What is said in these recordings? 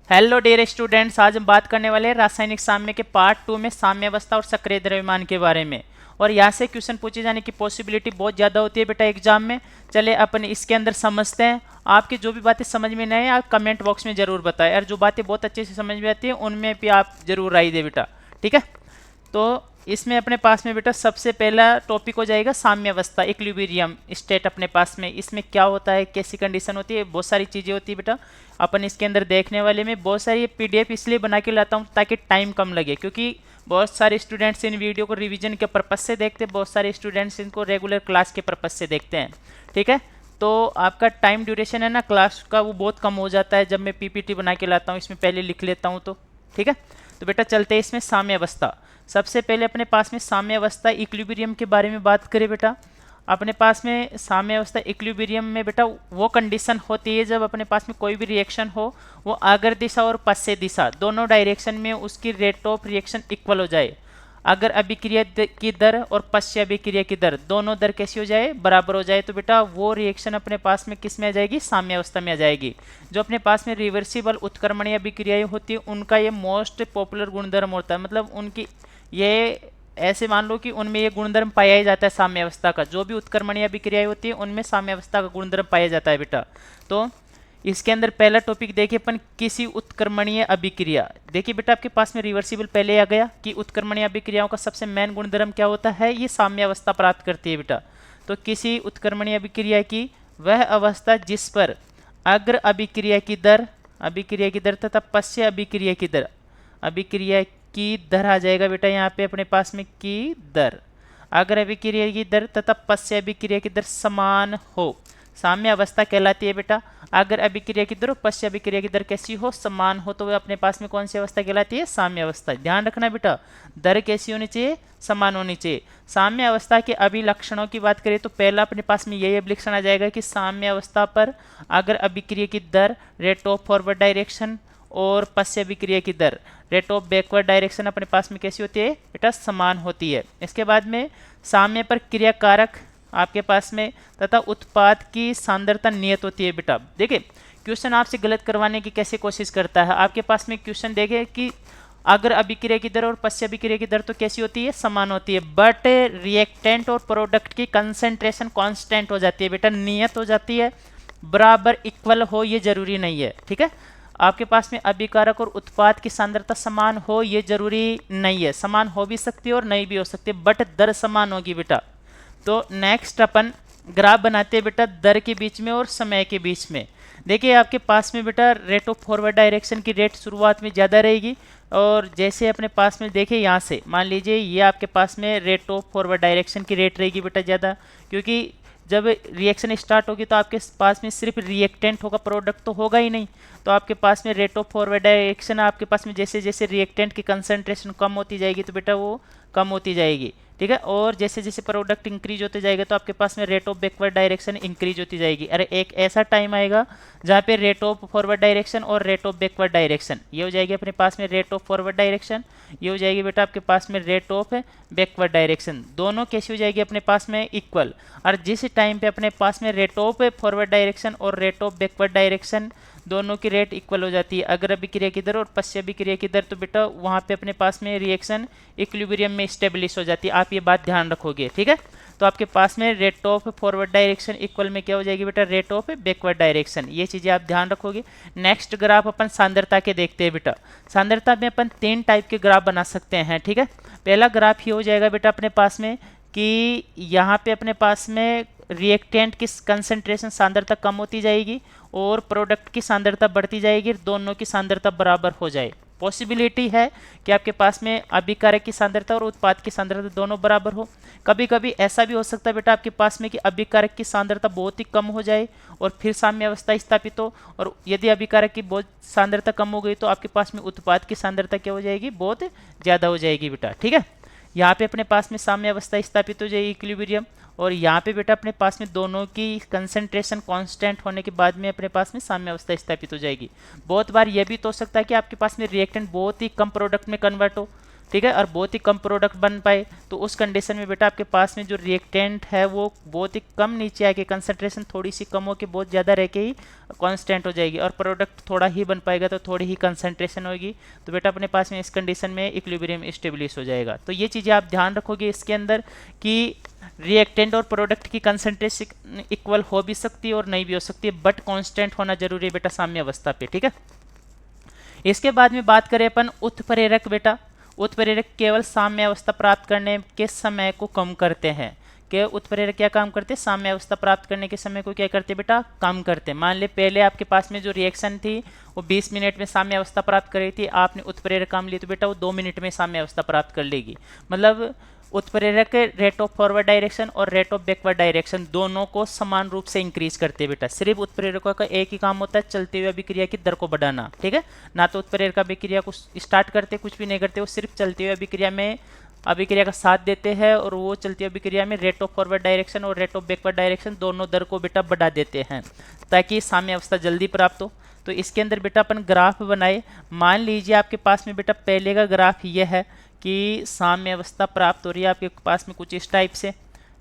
Hello dear students, आज हम बात करने वाले हैं रासायनिक साम्य के पार्ट 2 में साम्य अवस्था और सक्रिय द्रव्यमान के बारे में। और यहाँ से क्वेश्चन पूछे जाने की पॉसिबिलिटी बहुत ज़्यादा होती है बेटा एग्जाम में। चले अपन इसके अंदर समझते हैं। आपकी जो भी बातें समझ में नहीं आए आप कमेंट बॉक्स में ज़रूर बताएं, और जो बातें बहुत अच्छे से समझ में आती है उनमें भी आप ज़रूर राय दे बेटा। ठीक है, तो इसमें अपने पास में बेटा सबसे पहला टॉपिक हो जाएगा साम्य अवस्था, इक्विलिब्रियम स्टेट। अपने पास में इसमें क्या होता है, कैसी कंडीशन होती है, बहुत सारी चीज़ें होती है बेटा। अपन इसके अंदर देखने वाले में बहुत सारी पीडीएफ इसलिए बना के लाता हूँ ताकि टाइम कम लगे, क्योंकि बहुत सारे स्टूडेंट्स इन वीडियो को रिवीजन के पर्पज से देखते हैं, बहुत सारे स्टूडेंट्स इनको रेगुलर क्लास के पर्पज से देखते हैं। ठीक है, तो आपका टाइम ड्यूरेशन है ना क्लास का, वो बहुत कम हो जाता है जब मैं पीपीटी बना के लाता हूँ, इसमें पहले लिख लेता हूँ तो। ठीक है, तो बेटा चलते हैं इसमें साम्य अवस्था। सबसे पहले अपने पास में साम्य अवस्था इक्विलिब्रियम के बारे में बात करें बेटा। अपने पास में साम्य अवस्था इक्विलिब्रियम में बेटा वो कंडीशन होती है जब अपने पास में कोई भी रिएक्शन हो, वो अग्र दिशा और पश्चिम दिशा दोनों डायरेक्शन में उसकी रेट ऑफ रिएक्शन इक्वल हो जाए। अगर अभिक्रिया की दर और पश्चिम अभिक्रिया की दर दोनों दर कैसी हो जाए, बराबर हो जाए, तो बेटा वो रिएक्शन अपने पास में किस में आ जाएगी, साम्य अवस्था में आ जाएगी। जो अपने पास में रिवर्सिबल उत्क्रमणीय अभिक्रियाएं होती है उनका ये मोस्ट पॉपुलर गुणधर्म होता है, मतलब उनकी ये ऐसे मान लो कि उनमें ये गुणधर्म पाया ही जाता है साम्य अवस्था का। जो भी उत्क्रमणीय अभिक्रियाएं होती है उनमें साम्य अवस्था का गुणधर्म पाया जाता है बेटा। तो इसके अंदर पहला टॉपिक देखिए अपन, किसी उत्क्रमणीय अभिक्रिया। देखिए बेटा आपके पास में रिवर्सिबल पहले आ गया कि उत्क्रमणीय अभिक्रियाओं का सबसे मेन गुणधर्म क्या होता है, ये साम्य अवस्था प्राप्त करती है बेटा। तो किसी उत्क्रमणीय अभिक्रिया की वह अवस्था जिस पर अग्र अभिक्रिया की दर तथा पश्चिम अभिक्रिया की दर आ जाएगा बेटा यहाँ पे अपने पास में की दर, अग्र अभिक्रिया की दर तथा पश्चिम अभिक्रिया की दर समान हो, साम्य अवस्था कहलाती है बेटा। अगर अभिक्रिया की दर और पश्चिम अभिक्रिया की दर कैसी हो, समान हो, तो वह अपने पास में कौन सी अवस्था कहलाती है, साम्य अवस्था। ध्यान रखना बेटा, दर कैसी होनी चाहिए, समान होनी चाहिए। साम्य अवस्था के अभिलक्षणों की बात करें तो पहला अपने पास में यही अभिलक्षण आ जाएगा कि साम्य अवस्था पर अगर अभिक्रिया की दर रेट ऑफ फॉरवर्ड डायरेक्शन और पश्चिम अभिक्रिया की दर रेट ऑफ बैकवर्ड डायरेक्शन अपने पास में कैसी होती है बेटा, समान होती है। इसके बाद में साम्य पर क्रिया कारक आपके पास में तथा उत्पाद की सांद्रता नियत होती है बेटा। देखिए क्वेश्चन आपसे गलत करवाने की कैसे कोशिश करता है। आपके पास में क्वेश्चन देखे कि अगर अभिक्रिया की दर और पश्चिम अभिक्रिया की दर तो कैसी होती है, समान होती है, बट रिएक्टेंट और प्रोडक्ट की कंसेंट्रेशन कांस्टेंट हो जाती है बेटा, नियत हो जाती है, बराबर इक्वल हो ये जरूरी नहीं है। ठीक है, आपके पास में अभिकारक और उत्पाद की सांद्रता समान हो ये जरूरी नहीं है, समान हो भी सकती है और नहीं भी हो सकती है, बट दर समान होगी बेटा। तो नेक्स्ट अपन ग्राफ बनाते हैं बेटा दर के बीच में और समय के बीच में। देखिए आपके पास में बेटा रेट ऑफ फॉरवर्ड डायरेक्शन की रेट शुरुआत में ज़्यादा रहेगी, और जैसे अपने पास में देखिए यहाँ से मान लीजिए ये आपके पास में रेट ऑफ फॉरवर्ड डायरेक्शन की रेट रहेगी बेटा ज़्यादा, क्योंकि जब रिएक्शन स्टार्ट होगी तो आपके पास में सिर्फ रिएक्टेंट होगा, प्रोडक्ट तो होगा ही नहीं। तो आपके पास में रेट ऑफ फॉरवर्ड डायरेक्शन आपके पास में जैसे जैसे रिएक्टेंट की कंसंट्रेशन कम होती जाएगी तो बेटा वो कम होती जाएगी। ठीक है, और जैसे जैसे प्रोडक्ट इंक्रीज होते जाएगा तो आपके पास में rate of backward direction increase होती जाएगी। अरे एक ऐसा टाइम आएगा जहाँ पे रेट ऑफ फॉरवर्ड डायरेक्शन और रेट ऑफ बैकवर्ड डायरेक्शन ये हो जाएगी अपने पास में रेट ऑफ फॉरवर्ड डायरेक्शन, ये हो जाएगी बेटा आपके पास में रेट ऑफ बैकवर्ड डायरेक्शन, दोनों कैसी हो जाएगी अपने पास में इक्वल। और जिस टाइम पे अपने पास में रेट ऑफ फॉरवर्ड डायरेक्शन और रेट ऑफ बैकवर्ड डायरेक्शन दोनों की रेट इक्वल हो जाती है, अगर अभिक्रिया की दर और पश्चिम अभिक्रिया की दर, तो बेटा वहाँ पे अपने पास में रिएक्शन इक्विलिब्रियम में स्टेब्लिश हो जाती है। आप ये बात ध्यान रखोगे। ठीक है, तो आपके पास में rate of forward direction equal में क्या हो जाएगी बेटा, रेट ऑफ बैकवर्ड डायरेक्शन, ये चीज़ें आप ध्यान रखोगे। नेक्स्ट ग्राफ अपन सांद्रता के देखते हैं बेटा। सांद्रता में अपन 3 टाइप के ग्राफ बना सकते हैं। ठीक है, पहला ग्राफ ये हो जाएगा बेटा अपने पास में कि यहाँ पे अपने पास में रिएक्टेंट की कंसंट्रेशन सांद्रता कम होती जाएगी और प्रोडक्ट की सांद्रता बढ़ती जाएगी, दोनों की सांद्रता बराबर हो जाए। पॉसिबिलिटी है कि आपके पास में अभिकारक की सांद्रता और उत्पाद की सांद्रता दोनों बराबर हो। कभी कभी ऐसा भी हो सकता है बेटा आपके पास में कि अभिकारक की सांद्रता बहुत ही कम हो जाए और फिर साम्य अवस्था स्थापित हो, और यदि अभिकारक की बहुत सांद्रता कम हो गई तो आपके पास में उत्पाद की सांद्रता क्या हो जाएगी, बहुत ज़्यादा हो जाएगी बेटा। ठीक है, यहाँ पे अपने पास में साम्य अवस्था स्थापित हो जाएगी इक्विलिब्रियम, और यहाँ पे बेटा अपने पास में दोनों की कंसंट्रेशन कांस्टेंट होने के बाद में अपने पास में साम्य अवस्था स्थापित हो जाएगी। बहुत बार यह भी तो हो सकता है कि आपके पास में रिएक्टेंट बहुत ही कम प्रोडक्ट में कन्वर्ट हो, ठीक है, और बहुत ही कम प्रोडक्ट बन पाए, तो उस कंडीशन में बेटा आपके पास में जो रिएक्टेंट है वो बहुत ही कम नीचे आके कंसंट्रेशन थोड़ी सी कम हो के बहुत ज़्यादा रह के ही कांस्टेंट हो जाएगी, और प्रोडक्ट थोड़ा ही बन पाएगा तो थोड़ी ही कंसंट्रेशन होगी, तो बेटा अपने पास में इस कंडीशन में इक्विलिब्रियम स्टेब्लिश हो जाएगा। तो ये चीज़ें आप ध्यान रखोगे इसके अंदर कि रिएक्टेंट और प्रोडक्ट की कंसंट्रेशन इक्वल हो भी सकती है और नहीं भी हो सकती है, बट कांस्टेंट होना जरूरी है बेटा साम्य अवस्था पे। ठीक है, इसके बाद में बात करें अपन उत्प्रेरक। बेटा उत्प्रेरक केवल साम्य अवस्था प्राप्त करने के समय को कम करते हैं। कि उत्प्रेरक क्या काम करते हैं, साम्य अवस्था प्राप्त करने के समय को क्या करते हैं बेटा, कम करते हैं। मान ले पहले आपके पास में जो रिएक्शन थी वो 20 मिनट में साम्य अवस्था प्राप्त कर रही थी, आपने उत्प्रेरक काम लिया तो बेटा वो 2 मिनट में साम्य अवस्था प्राप्त कर लेगी। मतलब उत्प्रेरक रेट ऑफ फॉरवर्ड डायरेक्शन और रेट ऑफ बैकवर्ड डायरेक्शन दोनों को समान रूप से इंक्रीज करते हैं बेटा। सिर्फ उत्प्रेरकों का एक ही काम होता है, चलते हुए अभिक्रिया की दर को बढ़ाना। ठीक है, ना तो उत्प्रेरक अभिक्रिया को स्टार्ट करते कुछ भी नहीं करते, वो सिर्फ चलते हुए अभिक्रिया में अभिक्रिया का साथ देते हैं, और वो चलती हुई अभिक्रिया में रेट ऑफ फॉरवर्ड डायरेक्शन और रेट ऑफ बैकवर्ड डायरेक्शन दोनों दर को बेटा बढ़ा देते हैं ताकि साम्य अवस्था जल्दी प्राप्त हो। तो इसके अंदर बेटा अपन ग्राफ बनाए। मान लीजिए आपके पास में बेटा पहले का ग्राफ ये है कि साम्य अवस्था प्राप्त हो रही है आपके पास में कुछ इस टाइप से,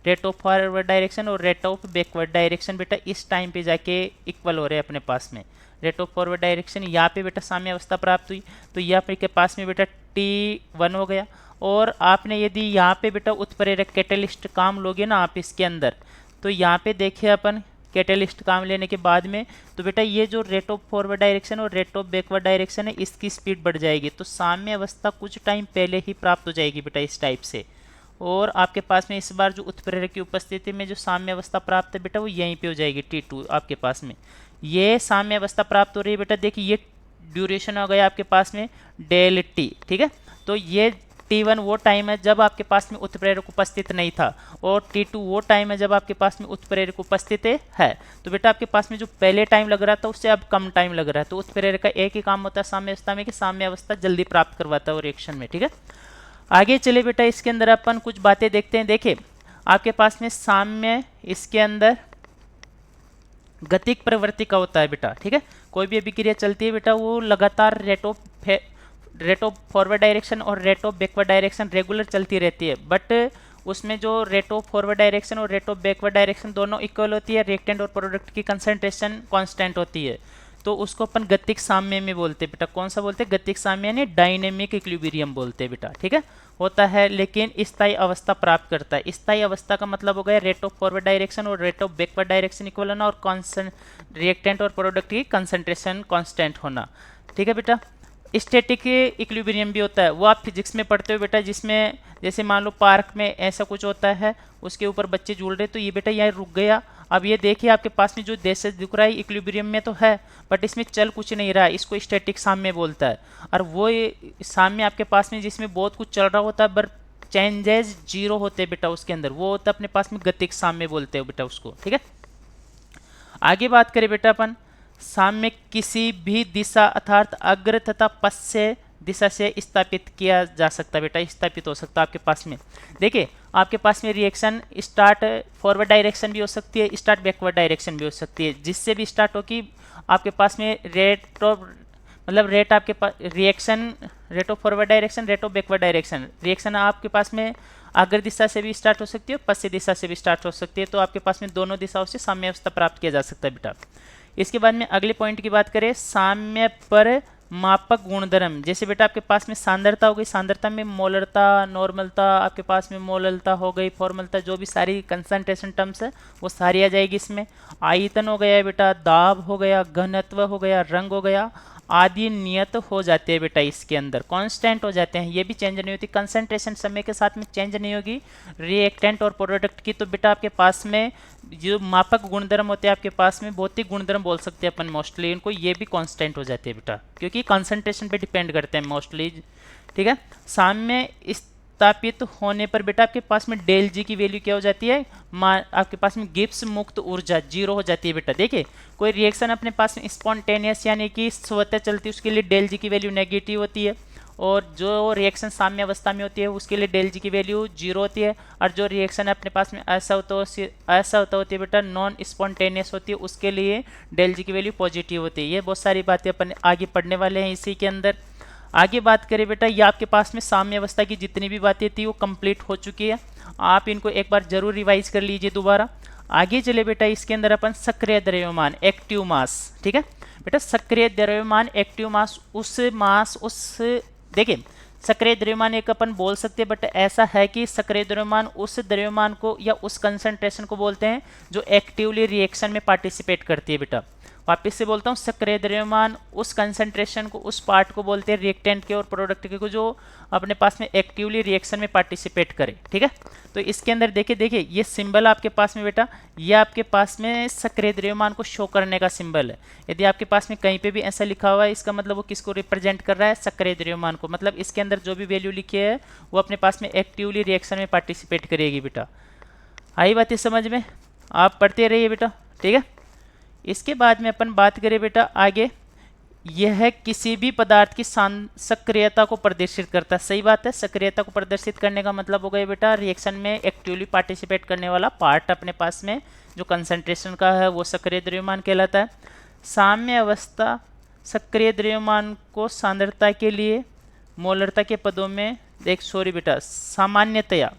रेट ऑफ फॉरवर्ड डायरेक्शन और रेट ऑफ बैकवर्ड डायरेक्शन बेटा इस टाइम पे जाके इक्वल हो रहे हैं अपने पास में। रेट ऑफ फॉरवर्ड डायरेक्शन यहाँ पे बेटा साम्य अवस्था प्राप्त हुई, तो यहाँ पे के पास में बेटा T1 हो गया। और आपने यदि यहाँ पे बेटा उत्प्रेरक कैटलिस्ट काम लोगे ना आप इसके अंदर, तो यहाँ पे देखिए अपन कैटलिस्ट काम लेने के बाद में तो बेटा ये जो रेट ऑफ फॉरवर्ड डायरेक्शन और रेट ऑफ बैकवर्ड डायरेक्शन है इसकी स्पीड बढ़ जाएगी, तो साम्य अवस्था कुछ टाइम पहले ही प्राप्त हो जाएगी बेटा इस टाइप से। और आपके पास में इस बार जो उत्प्रेरक की उपस्थिति में जो साम्य अवस्था प्राप्त है बेटा वो यहीं पे हो जाएगी T2 आपके पास में। ये साम्य अवस्था प्राप्त हो रही है बेटा, देखिए ये ड्यूरेशन हो गया आपके पास में डेल टी। ठीक है, तो ये T1 वो टाइम है जब आपके पास में उत्प्रेरक उपस्थित नहीं था, और T2 वो टाइम है जब आपके पास में उत्प्रेरक उपस्थित है। तो बेटा आपके पास में जो पहले टाइम लग रहा था उससे अब कम टाइम लग रहा है, तो उत्प्रेरक का एक ही काम होता है साम्य अवस्था में कि साम्य अवस्था जल्दी प्राप्त करवाता है रिएक्शन में। ठीक है, आगे चले बेटा इसके अंदर अपन कुछ बातें देखते हैं। देखिए आपके पास में साम्य इसके अंदर गतिक प्रवृत्ति का होता है बेटा। ठीक है, कोई भी अभिक्रिया चलती है बेटा वो लगातार रेट ऑफ फॉरवर्ड डायरेक्शन और rate of backward direction regular चलती रहती है, बट उसमें जो रेट ऑफ फॉरवर्ड डायरेक्शन और रेट ऑफ बैकवर्ड डायरेक्शन दोनों इक्वल होती है, रिएक्टेंट और प्रोडक्ट की कंसंट्रेशन कांस्टेंट होती है, तो उसको अपन गतिक साम्य में बोलते हैं बेटा। कौन सा बोलते हैं, गतिक साम्य यानी डायनेमिक इक्विलिब्रियम बोलते हैं बेटा। ठीक है, होता है लेकिन स्थायी अवस्था प्राप्त करता है। स्थायी अवस्था का मतलब हो गया रेट ऑफ फॉरवर्ड डायरेक्शन और rate of backward direction equal होना और रिएक्टेंट और प्रोडक्ट की कंसंट्रेशन कांस्टेंट होना। ठीक है बेटा, स्टैटिक इक्विलिब्रियम भी होता है, वो आप फिजिक्स में पढ़ते हो बेटा, जिसमें जैसे मान लो पार्क में ऐसा कुछ होता है, उसके ऊपर बच्चे झूल रहे, तो ये बेटा यहाँ रुक गया। अब ये देखिए आपके पास में जो देश दिख रहा है इक्विलिब्रियम में तो है, बट इसमें चल कुछ नहीं रहा है, इसको स्टैटिक साम्य बोलता है। और वो साम्य आपके पास में जिसमें बहुत कुछ चल रहा होता है पर चेंजेस जीरो होते हैं बेटा उसके अंदर, वो होता है अपने पास में गतिक साम्य बोलते हैं बेटा उसको। ठीक है, आगे बात करें बेटा अपन साम्य किसी भी दिशा अर्थात अग्र तथा पश्चिम दिशा से स्थापित किया जा सकता है बेटा, स्थापित हो सकता है आपके पास में। देखिए आपके पास में रिएक्शन स्टार्ट फॉरवर्ड डायरेक्शन भी हो सकती है, स्टार्ट बैकवर्ड डायरेक्शन भी हो सकती है, जिससे भी स्टार्ट हो कि आपके पास में रेट ऑफ मतलब रेट आपके पास reaction rate of forward direction rate of backward direction reaction आपके पास में अग्र दिशा से भी स्टार्ट हो सकती है, पश्चिम दिशा से भी स्टार्ट हो सकती है, तो आपके पास में दोनों दिशाओं से साम्य अवस्था प्राप्त किया जा सकता है बेटा। इसके बाद में अगले पॉइंट की बात करें साम्य पर मापक गुणधर्म। जैसे बेटा आपके पास में सांद्रता हो गई, सांद्रता में मोलरता, नॉर्मलता, आपके पास में मोललता हो गई, फॉर्मलता, जो भी सारी कंसंट्रेशन टर्म्स है वो सारी आ जाएगी इसमें। आयतन हो गया बेटा, दाब हो गया, घनत्व हो गया, रंग हो गया, आदि नियत हो जाते हैं बेटा, इसके अंदर कांस्टेंट हो जाते हैं, ये भी चेंज नहीं होती। कंसंट्रेशन समय के साथ में चेंज नहीं होगी रिएक्टेंट और प्रोडक्ट की, तो बेटा आपके पास में जो मापक गुणधर्म होते हैं आपके पास में भौतिक गुणधर्म बोल सकते हैं अपन मोस्टली इनको, ये भी कांस्टेंट हो जाते हैं बेटा, क्योंकि कंसंट्रेशन पे डिपेंड करते हैं मोस्टली। ठीक है, साम्य स्थापित होने पर बेटा आपके पास में डेल जी की वैल्यू क्या हो जाती है, आपके पास में गिब्स मुक्त ऊर्जा जीरो हो जाती है बेटा। देखिए कोई रिएक्शन अपने पास में स्पॉन्टेनियस यानी कि स्वतः चलती है उसके लिए डेल जी की वैल्यू नेगेटिव होती है, और जो रिएक्शन साम्य अवस्था में होती है उसके लिए डेल जी की वैल्यू जीरो होती है, और जो रिएक्शन अपने पास में ऐसा होती है बेटा नॉन स्पॉन्टेनियस होती है उसके लिए डेल जी की वैल्यू पॉजिटिव होती है। ये बहुत सारी बातें अपन आगे पढ़ने वाले हैं इसी के अंदर। आगे बात करें बेटा, ये आपके पास में साम्य अवस्था की जितनी भी बातें थी वो कंप्लीट हो चुकी है। आप इनको एक बार जरूर रिवाइज कर लीजिए दोबारा। आगे चले बेटा, इसके अंदर अपन सक्रिय द्रव्यमान एक्टिव मास, ठीक है बेटा, सक्रिय द्रव्यमान एक्टिव मास उस देखिए सक्रिय द्रव्यमान एक अपन बोल सकते हैं, बट ऐसा है कि सक्रिय द्रव्यमान उस द्रव्यमान को या उस कंसंट्रेशन को बोलते हैं जो एक्टिवली रिएक्शन में पार्टिसिपेट करती है बेटा। वापस से बोलता हूँ, सक्रिय द्रव्यमान उस कंसंट्रेशन को, उस पार्ट को बोलते हैं रिएक्टेंट के और प्रोडक्ट के को जो अपने पास में एक्टिवली रिएक्शन में पार्टिसिपेट करे, ठीक है। तो इसके अंदर देखिए ये सिंबल आपके पास में बेटा, ये आपके पास में सक्रिय द्रव्यमान को शो करने का सिंबल है। यदि आपके पास में कहीं पे भी ऐसा लिखा हुआ है, इसका मतलब वो किसको रिप्रेजेंट कर रहा है, सक्रिय द्रव्यमान को। मतलब इसके अंदर जो भी वैल्यू लिखी है वो अपने पास में एक्टिवली रिएक्शन में पार्टिसिपेट करेगी बेटा। आई बात है समझ में, आप पढ़ते रहिए बेटा, ठीक है। इसके बाद में अपन बात करें बेटा आगे, यह किसी भी पदार्थ की सक्रियता को प्रदर्शित करता है। सही बात है, सक्रियता को प्रदर्शित करने का मतलब हो गया बेटा रिएक्शन में एक्टिवली पार्टिसिपेट करने वाला पार्ट अपने पास में जो कंसंट्रेशन का है वो सक्रिय द्रव्यमान कहलाता है। साम्य अवस्था सक्रिय द्रव्यमान को सांद्रता के लिए मोलरता के पदों में सामान्यतया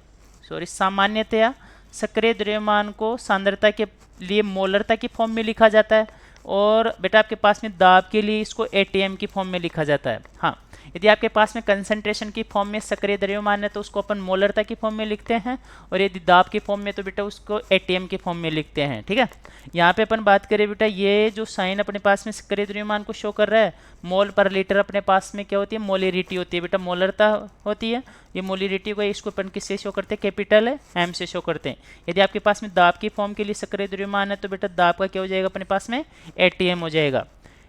सक्रिय द्रव्यमान को सांद्रता के लिए मोलरता की फॉर्म में लिखा जाता है, और बेटा आपके पास में दाब के लिए इसको एटीएम की फॉर्म में लिखा जाता है। हाँ, यदि आपके पास में कंसंट्रेशन की फॉर्म में सक्रिय द्रव्यमान है तो उसको अपन मोलरता की फॉर्म में लिखते हैं, और यदि दाब की फॉर्म में तो बेटा उसको एटीएम की फॉर्म में लिखते हैं, ठीक है। यहाँ पे अपन बात करें बेटा, ये जो साइन अपने पास में सक्रिय द्रव्यमान को शो कर रहा है, मोल पर लीटर अपने पास में क्या होती है, मोलिरिटी होती है बेटा, मोलरता होती है। ये मोलिरिटी को इसको अपन किससे शो करते हैं, कैपिटल है एम से शो करते हैं। यदि आपके पास में दाब की फॉर्म के लिए सक्रिय द्रव्यमान है तो बेटा दाब का क्या हो जाएगा अपने पास में, एटीएम हो जाएगा।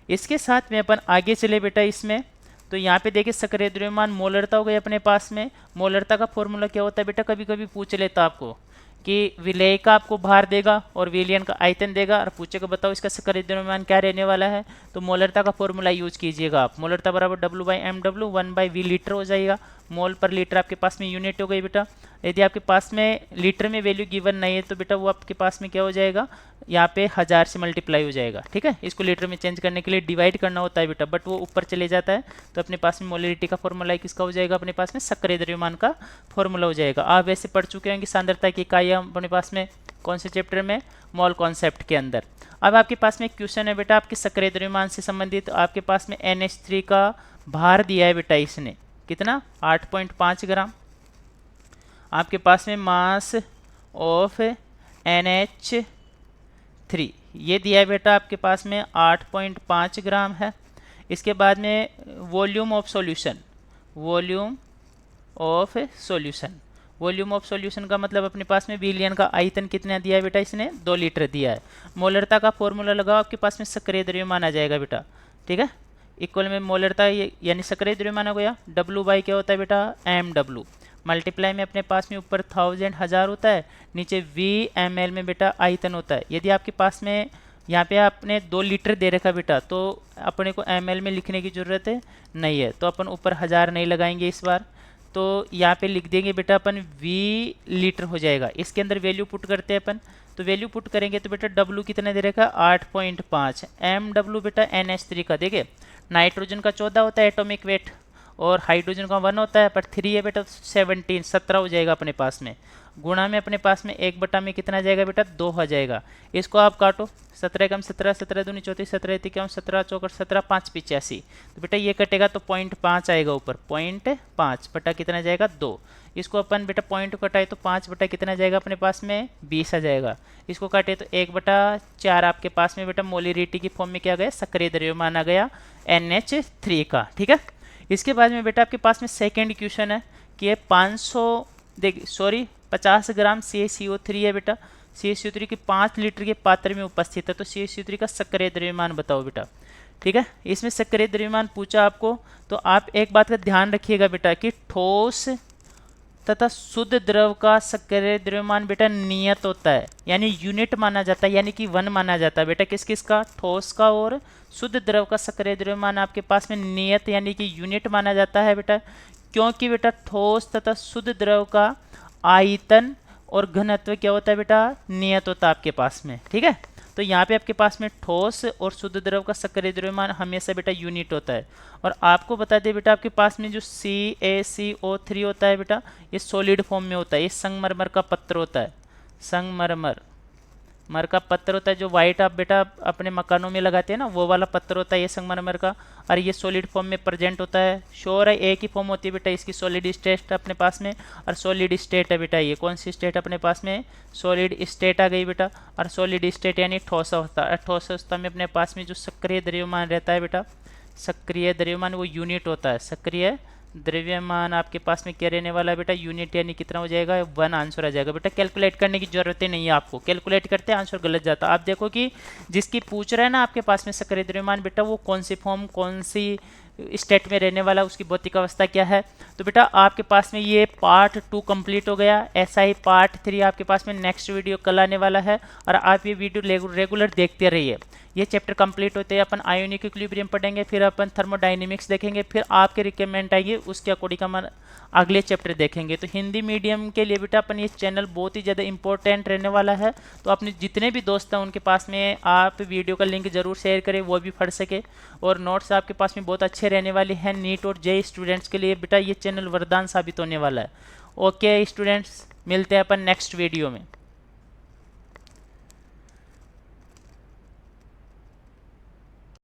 इसके साथ में अपन आगे चले बेटा इसमें, तो यहाँ पे देखिए सक्रिय द्रव्यमान मोलरता हो गई अपने पास में। मोलरता का फॉर्मूला क्या होता है बेटा, कभी कभी पूछ लेता आपको कि विलेय का आपको भार देगा और विलियन का आयतन देगा और पूछेगा बताओ इसका सक्रिय द्रव्यमान क्या रहने वाला है, तो मोलरता का फॉर्मूला यूज कीजिएगा आप। मोलरता बराबर W/mW 1/V लीटर हो जाएगा। मोल पर लीटर आपके पास में यूनिट हो गई बेटा। यदि आपके पास में लीटर में वैल्यू गिवन नहीं है तो बेटा वो आपके पास में क्या हो जाएगा, यहाँ पे 1000 से मल्टीप्लाई हो जाएगा, ठीक है। इसको लीटर में चेंज करने के लिए डिवाइड करना होता है बेटा, बट वो ऊपर चले जाता है तो अपने पास में मोलरिटी का फॉर्मूला किसका हो जाएगा, अपने पास में सक्रिय द्रव्यमान का फॉर्मूला हो जाएगा। आप वैसे पढ़ चुके होंगे सांद्रता की इकाइयाँ अपने पास में कौन से चैप्टर में, मोल कॉन्सेप्ट के अंदर। अब आपके पास में क्वेश्चन है बेटा आपके सक्रिय द्रव्यमान से संबंधित, आपके पास में NH3 का भार दिया है बेटा, इसने कितना 8.5 ग्राम। आपके पास में मास ऑफ NH3 ये दिया है बेटा आपके पास में 8.5 ग्राम है। इसके बाद में volume of solution, volume of solution का मतलब अपने पास में विलियन का आयतन कितना दिया है बेटा, इसने 2 लीटर दिया है। मोलरता का फॉर्मूला लगाओ, आपके पास में सक्रिय द्रव्यमान आ जाएगा बेटा, ठीक है। इक्वल में मोलरता यानी सक्रिय द्रव्यमान हो गया, W क्या होता है बेटा, mW। मल्टीप्लाई में अपने पास में ऊपर 1000 होता है, नीचे VmL में बेटा आयतन होता है। यदि आपके पास में यहाँ पे आपने 2 लीटर दे रखा बेटा, तो अपने को ml में लिखने की ज़रूरत है नहीं है, तो अपन ऊपर 1000 नहीं लगाएंगे इस बार, तो यहाँ पे लिख देंगे बेटा अपन V लीटर हो जाएगा। इसके अंदर वैल्यू पुट करते हैं अपन, तो वैल्यू पुट करेंगे तो बेटा W कितना दे रखा 8.5, mW बेटा NH3 का देखिए, नाइट्रोजन का 14 होता है एटॉमिक वेट और हाइड्रोजन का 1 होता है, पर 3 है बेटा 17 हो जाएगा अपने पास में। गुणा में अपने पास में 1 में कितना जाएगा बेटा 2 हो जाएगा। इसको आप काटो, 17 कम 17, 17 दूनी 34, 17 तिक्यावन 17 चौकर 17, 5 85, तो बेटा ये कटेगा तो 0.5 आएगा ऊपर, 0.5 बटा कितना जाएगा 2। इसको अपन बेटा पॉइंट कटाए तो 5 बटा कितना जाएगा अपने पास में 20 आ जाएगा। इसको काटे तो 1/4 आपके पास में बेटा मोलिरिटी की फॉर्म में क्या आ गया, सक्रिय द्रव्यमान आ गया NH3 का, ठीक है। इसके बाद में बेटा आपके पास में सेकेंड क्वेश्चन है कि 50 ग्राम CaCO3 है बेटा। CaCO3 की 5 लीटर के पात्र में उपस्थित है, तो CaCO3 का सक्रिय द्रव्यमान बताओ बेटा, ठीक है। इसमें सक्रिय द्रव्यमान पूछा आपको, तो आप एक बात का ध्यान रखिएगा बेटा कि ठोस तथा शुद्ध द्रव का सक्रिय द्रव्यमान बेटा नियत होता है, यानी यूनिट माना जाता है, यानी कि 1 माना जाता है बेटा। किस किस का, ठोस का और शुद्ध द्रव का सक्रिय द्रव्यमान आपके पास में नियत यानी कि यूनिट माना जाता है बेटा, क्योंकि बेटा ठोस तथा शुद्ध द्रव का आयतन और घनत्व क्या होता है बेटा, नियत होता है आपके पास में, ठीक है। तो यहाँ पे आपके पास में ठोस और शुद्ध द्रव का सक्रिय द्रव्यमान हमेशा बेटा यूनिट होता है। और आपको बता दें बेटा, आपके पास में जो CaCO3 होता है बेटा, ये सॉलिड फॉर्म में होता है। ये संगमरमर का पत्थर होता है, संगमरमर का पत्थर होता है, जो वाइट आप बेटा अपने मकानों में लगाते हैं ना, वो वाला पत्थर होता है ये संगमरमर का। और ये सॉलिड फॉर्म में प्रेजेंट होता है। श्योर है एक ही फॉर्म होती है बेटा इसकी, सॉलिड स्टेट अपने पास में, और सॉलिड स्टेट है बेटा। ये कौन सी स्टेट अपने पास में? सॉलिड स्टेट आ गई बेटा। और सॉलिड स्टेट यानी ठोस अवस्था। ठोस अवस्था में अपने पास में जो सक्रिय द्रव्यमान रहता है बेटा, सक्रिय द्रव्यमान वो यूनिट होता है। सक्रिय द्रव्यमान आपके पास में क्या रहने वाला है बेटा? यूनिट, यानी कितना हो जाएगा? 1 आंसर आ जाएगा बेटा। कैलकुलेट करने की जरूरत ही नहीं है आपको, कैलकुलेट करते आंसर गलत जाता। आप देखो कि जिसकी पूछ रहा है ना आपके पास में सक्रिय द्रव्यमान बेटा, वो कौन सी फॉर्म, कौन सी स्टेट में रहने वाला, उसकी भौतिक अवस्था क्या है। तो बेटा आपके पास में ये पार्ट 2 कंप्लीट हो गया। ऐसा ही पार्ट 3 आपके पास में नेक्स्ट वीडियो कल आने वाला है, और आप ये वीडियो रेगुलर देखते रहिए। ये चैप्टर कंप्लीट होते हैं अपन आयोनिक इक्विलिब्रियम पढ़ेंगे, फिर अपन थर्मोडायनेमिक्स देखेंगे, फिर आपके रिक्वायरमेंट आएगी उसके अकॉर्डिंग हम अगले चैप्टर देखेंगे। तो हिंदी मीडियम के लिए बेटा अपन ये चैनल बहुत ही ज़्यादा इंपॉर्टेंट रहने वाला है। तो अपने जितने भी दोस्त हैं उनके पास में आप वीडियो का लिंक ज़रूर शेयर करें, वो भी पढ़ सके। और नोट्स आपके पास में बहुत अच्छे रहने वाले हैं नीट और जेईई स्टूडेंट्स के लिए बेटा, ये चैनल वरदान साबित होने वाला है। ओके स्टूडेंट्स, मिलते हैं अपन नेक्स्ट वीडियो में।